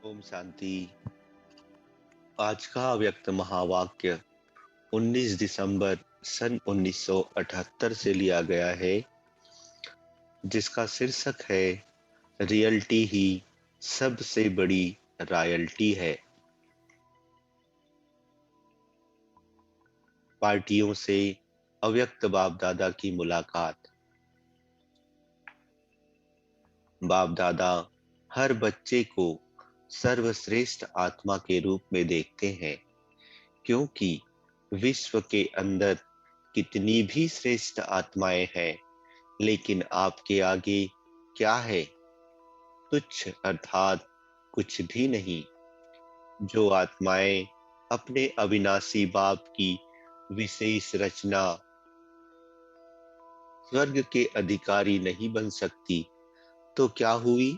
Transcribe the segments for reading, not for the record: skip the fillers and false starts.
ओम शांति। आज का व्यक्त महावाक्य 19 दिसंबर सन 1978 से लिया गया है, जिसका शीर्षक है रियल्टी ही सबसे बड़ी रॉयल्टी है। पार्टियों से अव्यक्त बाप दादा की मुलाकात। बाप दादा हर बच्चे को सर्वश्रेष्ठ आत्मा के रूप में देखते हैं, क्योंकि विश्व के अंदर कितनी भी श्रेष्ठ आत्माएं हैं, लेकिन आपके आगे क्या है? तुच्छ, अर्थात कुछ भी नहीं। जो आत्माएं अपने अविनाशी बाप की विशेष रचना स्वर्ग के अधिकारी नहीं बन सकती, तो क्या हुई?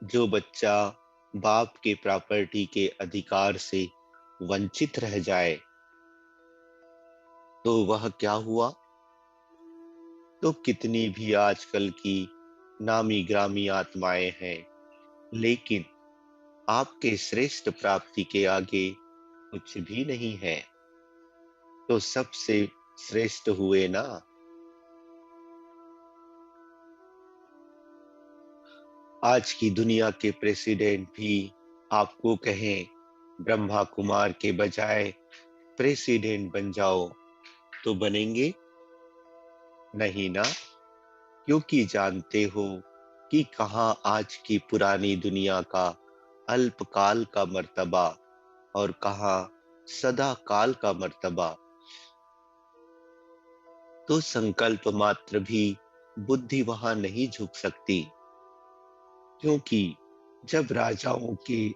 जो बच्चा बाप के प्रॉपर्टी के अधिकार से वंचित रह जाए, तो वह क्या हुआ? तो कितनी भी आजकल की नामी ग्रामी आत्माएं हैं, लेकिन आपके श्रेष्ठ प्राप्ति के आगे कुछ भी नहीं है, तो सबसे श्रेष्ठ हुए ना। आज की दुनिया के प्रेसिडेंट भी आपको कहें ब्रह्मा कुमार के बजाय प्रेसिडेंट बन जाओ, तो बनेंगे नहीं ना, क्योंकि जानते हो कि कहां आज की पुरानी दुनिया का अल्पकाल का मर्तबा और कहां सदा काल का मर्तबा। तो संकल्प मात्र भी बुद्धि वहां नहीं झुक सकती, क्योंकि जब राजाओं के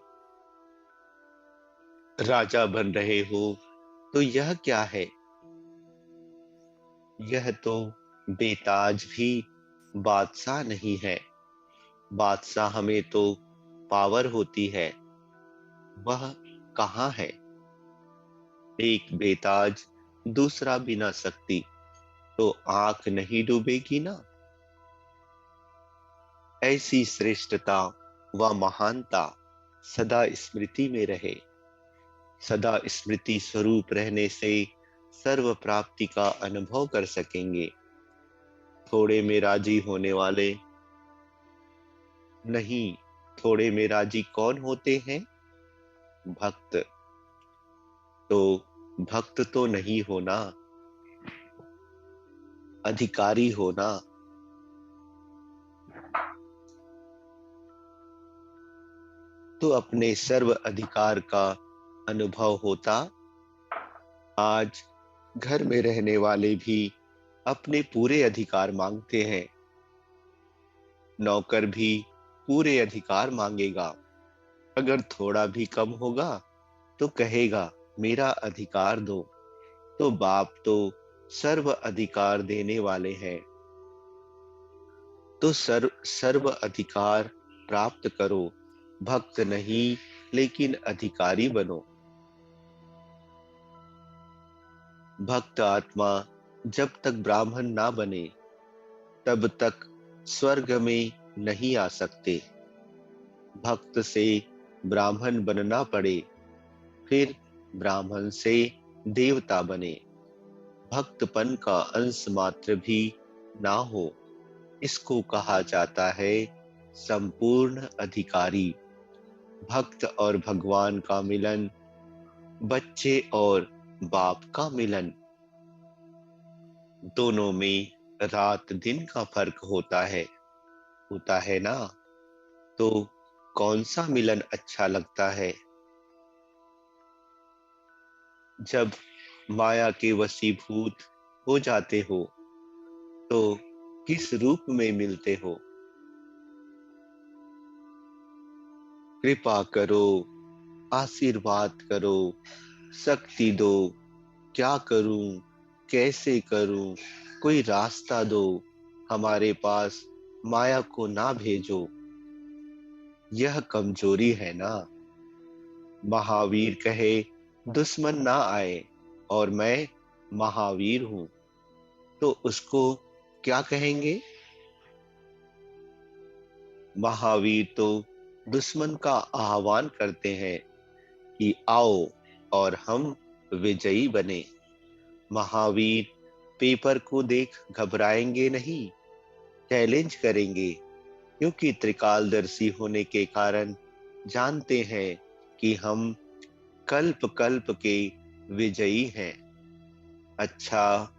राजा बन रहे हो, तो यह क्या है? यह तो बेताज भी बादशाह नहीं है। बादशाह हमें तो पावर होती है, वह कहाँ है? एक बेताज दूसरा बिना शक्ति, तो आंख नहीं डूबेगी ना। ऐसी श्रेष्ठता व महानता सदा स्मृति में रहे। सदा स्मृति स्वरूप रहने से सर्व प्राप्ति का अनुभव कर सकेंगे। थोड़े में राजी होने वाले नहीं। थोड़े में राजी कौन होते हैं? भक्त। तो भक्त तो नहीं होना, अधिकारी होना। तो अपने सर्व अधिकार का अनुभव होता। आज घर में रहने वाले भी अपने पूरे अधिकार मांगते हैं। नौकर भी पूरे अधिकार मांगेगा। अगर थोड़ा भी कम होगा तो कहेगा मेरा अधिकार दो। तो बाप तो सर्व अधिकार देने वाले हैं। तो सर्व अधिकार प्राप्त करो। भक्त नहीं, लेकिन अधिकारी बनो। भक्त आत्मा जब तक ब्राह्मण ना बने, तब तक स्वर्ग में नहीं आ सकते। भक्त से ब्राह्मण बनना पड़े, फिर ब्राह्मण से देवता बने। भक्तपन का अंश मात्र भी ना हो, इसको कहा जाता है संपूर्ण अधिकारी। भक्त और भगवान का मिलन, बच्चे और बाप का मिलन, दोनों में रात दिन का फर्क होता है ना। तो कौन सा मिलन अच्छा लगता है? जब माया के वशीभूत हो जाते हो, तो किस रूप में मिलते हो? कृपा करो, आशीर्वाद करो, शक्ति दो। क्या करूं? कैसे करूं? कोई रास्ता दो। हमारे पास माया को ना भेजो। यह कमजोरी है ना। महावीर कहे दुश्मन ना आए, और मैं महावीर हूं, तो उसको क्या कहेंगे? महावीर तो दुश्मन का आह्वान करते हैं कि आओ और हम विजयी बने। महावीर पेपर को देख घबराएंगे नहीं, चैलेंज करेंगे, क्योंकि त्रिकालदर्शी होने के कारण जानते हैं कि हम कल्प कल्प के विजयी हैं। अच्छा,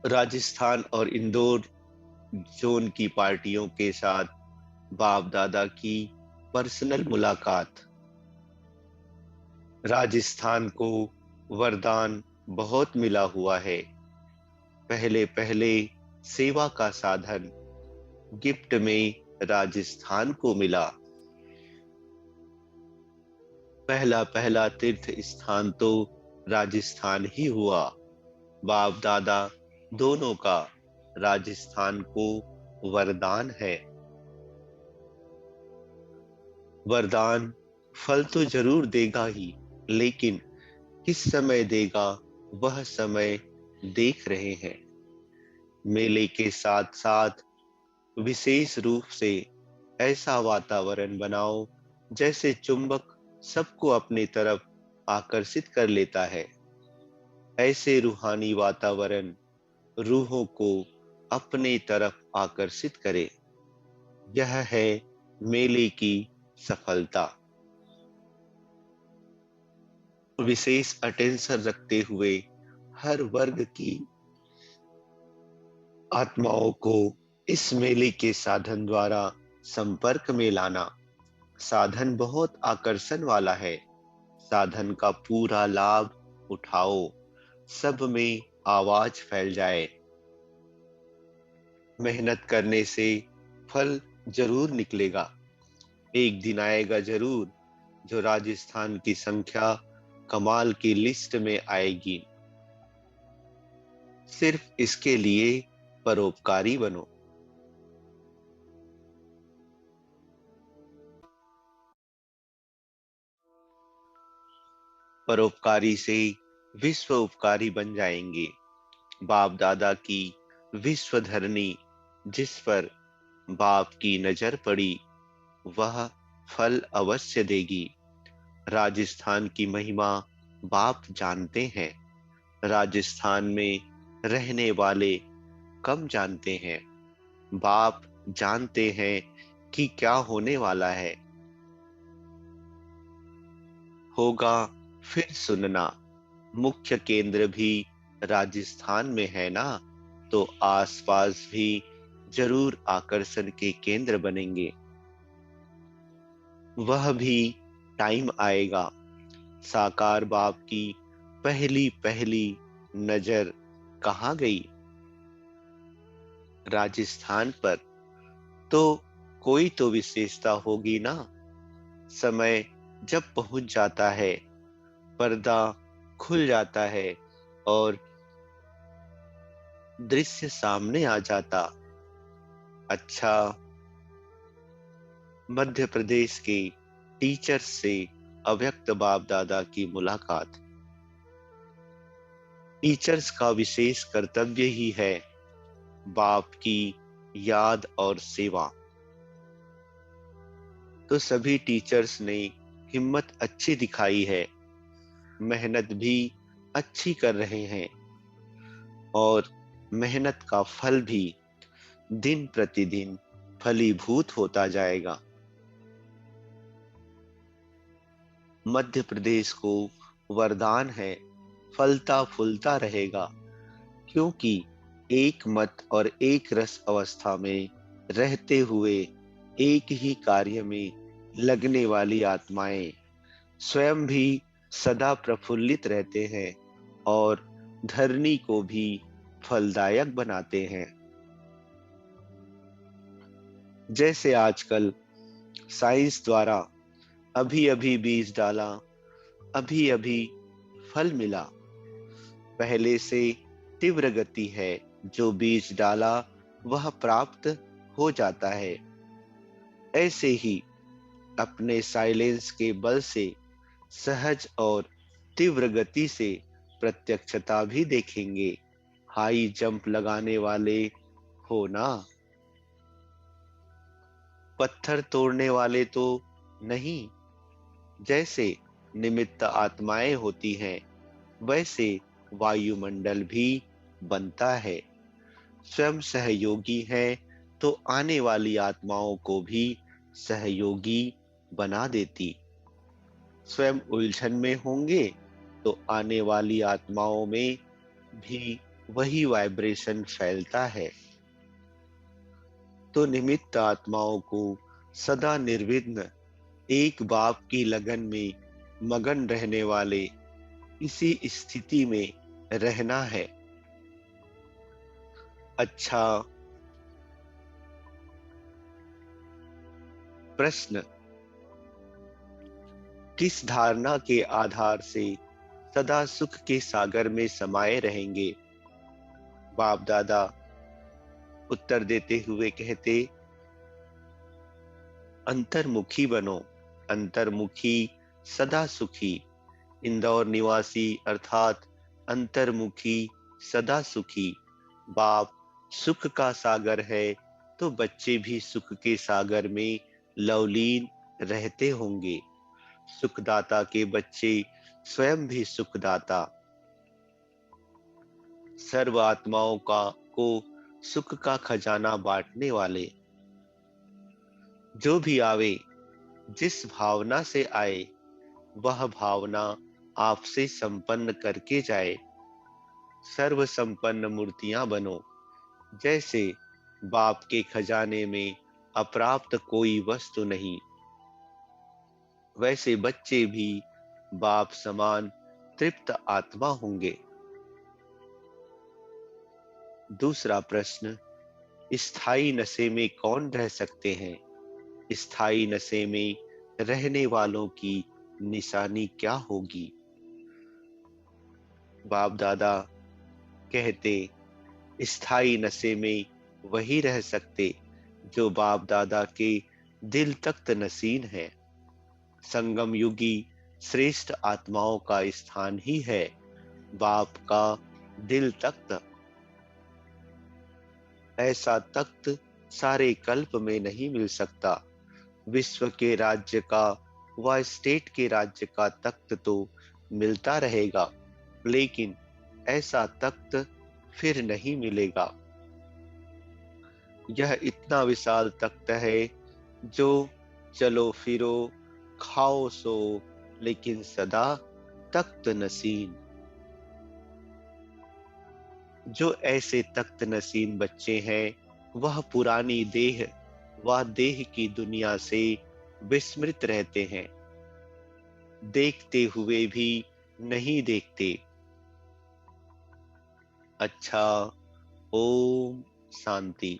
राजस्थान और इंदौर जोन की पार्टियों के साथ बाप दादा की पर्सनल मुलाकात। राजस्थान को वरदान बहुत मिला हुआ है। पहले पहले सेवा का साधन गिफ्ट में राजस्थान को मिला। पहला पहला तीर्थ स्थान तो राजस्थान ही हुआ। बाप दादा दोनों का राजस्थान को वरदान है। वरदान फल तो जरूर देगा ही, लेकिन किस समय देगा वह समय देख रहे हैं। मेले के साथ साथ विशेष रूप से ऐसा वातावरण बनाओ जैसे चुंबक सबको अपनी तरफ आकर्षित कर लेता है। ऐसे रूहानी वातावरण रूहों को अपनी तरफ आकर्षित करे। यह है मेले की सफलता। विशेष अटेंशन रखते हुए हर वर्ग की आत्माओं को इस मेले के साधन द्वारा संपर्क में लाना। साधन बहुत आकर्षण वाला है। साधन का पूरा लाभ उठाओ, सब में आवाज फैल जाए। मेहनत करने से फल जरूर निकलेगा। एक दिन आएगा जरूर जो राजस्थान की संख्या कमाल की लिस्ट में आएगी। सिर्फ इसके लिए परोपकारी बनो। परोपकारी से विश्व उपकारी बन जाएंगे। बाप दादा की विश्व धरनी जिस पर बाप की नजर पड़ी वह फल अवश्य देगी। राजस्थान की महिमा बाप जानते हैं। राजस्थान में रहने वाले कम जानते हैं। बाप जानते हैं कि क्या होने वाला है। होगा फिर सुनना। मुख्य केंद्र भी राजस्थान में है ना, तो आसपास भी जरूर आकर्षण के केंद्र बनेंगे। वह भी टाइम आएगा। साकार बाप की पहली पहली नजर कहाँ गई? राजस्थान पर। तो कोई तो विशेषता होगी ना। समय जब पहुंच जाता है, पर्दा खुल जाता है और दृश्य सामने आ जाता। अच्छा, मध्य प्रदेश के टीचर्स से अव्यक्त बाप दादा की मुलाकात। टीचर्स का विशेष कर्तव्य ही है बाप की याद और सेवा। तो सभी टीचर्स ने हिम्मत अच्छी दिखाई है, मेहनत भी अच्छी कर रहे हैं और मेहनत का फल भी दिन प्रतिदिन फलीभूत होता जाएगा। मध्य प्रदेश को वरदान है, फलता फूलता रहेगा, क्योंकि एक मत और एक रस अवस्था में रहते हुए एक ही कार्य में लगने वाली आत्माएं स्वयं भी सदा प्रफुल्लित रहते हैं और धरनी को भी फलदायक बनाते हैं। जैसे आजकल साइंस द्वारा अभी अभी बीज डाला, अभी अभी फल मिला। पहले से तीव्र गति है, जो बीज डाला वह प्राप्त हो जाता है। ऐसे ही अपने साइलेंस के बल से सहज और तीव्र गति से प्रत्यक्षता भी देखेंगे। हाई जंप लगाने वाले हो ना। पत्थर तोड़ने वाले तो नहीं, जैसे निमित्त आत्माएं होती हैं, वैसे वायुमंडल भी बनता है। स्वयं सहयोगी है तो आने वाली आत्माओं को भी सहयोगी बना देती। स्वयं उलझन में होंगे तो आने वाली आत्माओं में भी वही वाइब्रेशन फैलता है। तो निमित्त आत्माओं को सदा निर्विघ्न एक बाप की लगन में मगन रहने वाले इसी स्थिति में रहना है। अच्छा, प्रश्न, किस धारणा के आधार से सदा सुख के सागर में समाये रहेंगे? बाप दादा उत्तर देते हुए कहते, अंतर्मुखी बनो, अंतर्मुखी सदा सुखी। इंदौर निवासी अर्थात अंतर्मुखी सदा सुखी। बाप सुख का सागर है तो बच्चे भी सुख के सागर में लवलीन रहते होंगे। सुखदाता के बच्चे स्वयं भी सुखदाता, सर्व आत्माओं का को सुख का खजाना बांटने वाले। जो भी आवे, जिस भावना से आए, वह भावना आपसे संपन्न करके जाए। सर्व संपन्न मूर्तियां बनो, जैसे बाप के खजाने में अप्राप्त कोई वस्तु नहीं, वैसे बच्चे भी बाप समान तृप्त आत्मा होंगे। दूसरा प्रश्न, स्थायी नशे में कौन रह सकते हैं? स्थायी नशे में रहने वालों की निशानी क्या होगी? बाप दादा कहते, स्थायी नशे में वही रह सकते जो बाप दादा के दिल तख्त नसीन है। संगम युगी श्रेष्ठ आत्माओं का स्थान ही है बाप का दिल तख्त। ऐसा तख्त सारे कल्प में नहीं मिल सकता। विश्व के राज्य का व स्टेट के राज्य का तख्त तो मिलता रहेगा, लेकिन ऐसा तख्त फिर नहीं मिलेगा। यह इतना विशाल तख्त है जो चलो फिरो खाओ सो, लेकिन सदा तख्त नसीन। जो ऐसे तख्त नसीन बच्चे हैं वह पुरानी देह व देह की दुनिया से विस्मृत रहते हैं, देखते हुए भी नहीं देखते। अच्छा, ओम शांति।